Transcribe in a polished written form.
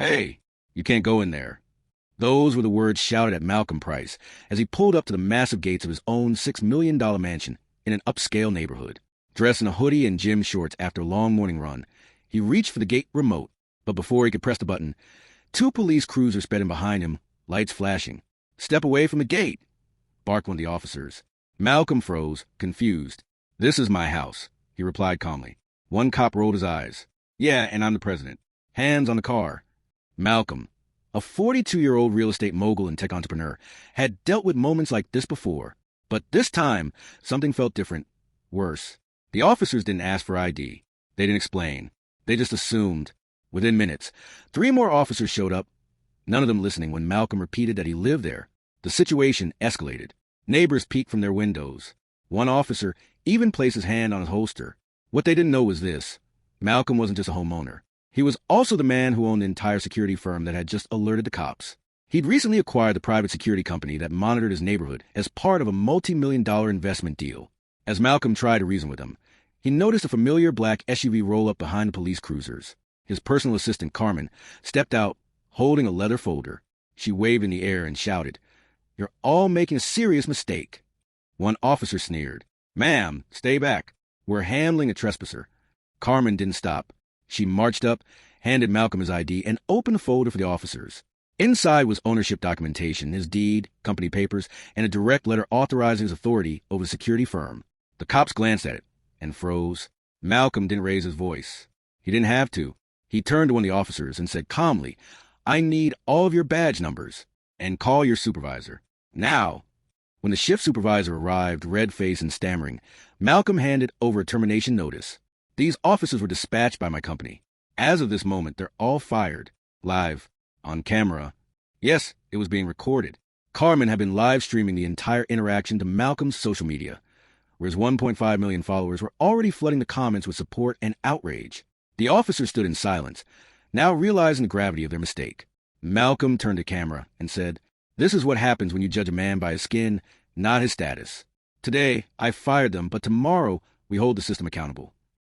Hey, you can't go in there. Those were the words shouted at Malcolm Price as he pulled up to the massive gates of his own $6 million mansion in an upscale neighborhood. Dressed in a hoodie and gym shorts after a long morning run, he reached for the gate remote, but before he could press the button, two police cruisers sped in behind him, lights flashing. "Step away from the gate," barked one of the officers. Malcolm froze, confused. "This is my house," he replied calmly. One cop rolled his eyes. "Yeah, and I'm the president. Hands on the car." Malcolm, a 42-year-old real estate mogul and tech entrepreneur, had dealt with moments like this before. But this time, something felt different, worse. The officers didn't ask for ID. They didn't explain. They just assumed. Within minutes, 3 more officers showed up, none of them listening when Malcolm repeated that he lived there. The situation escalated. Neighbors peeked from their windows. One officer even placed his hand on his holster. What they didn't know was this: Malcolm wasn't just a homeowner. He was also the man who owned the entire security firm that had just alerted the cops. He'd recently acquired the private security company that monitored his neighborhood as part of a multi-million-dollar investment deal. As Malcolm tried to reason with him, he noticed a familiar black SUV roll up behind the police cruisers. His personal assistant, Carmen, stepped out, holding a leather folder. She waved in the air and shouted, "You're all making a serious mistake." One officer sneered, "Ma'am, stay back. We're handling a trespasser." Carmen didn't stop. She marched up, handed Malcolm his ID, and opened the folder for the officers. Inside was ownership documentation, his deed, company papers, and a direct letter authorizing his authority over the security firm. The cops glanced at it and froze. Malcolm didn't raise his voice. He didn't have to. He turned to one of the officers and said calmly, "I need all of your badge numbers, and call your supervisor. Now." When the shift supervisor arrived, red-faced and stammering, Malcolm handed over a termination notice. "These officers were dispatched by my company. As of this moment, they're all fired. Live. On camera." Yes, it was being recorded. Carmen had been live streaming the entire interaction to Malcolm's social media, where his 1.5 million followers were already flooding the comments with support and outrage. The officers stood in silence, now realizing the gravity of their mistake. Malcolm turned to camera and said, "This is what happens when you judge a man by his skin, not his status. Today, I fired them, but tomorrow we hold the system accountable."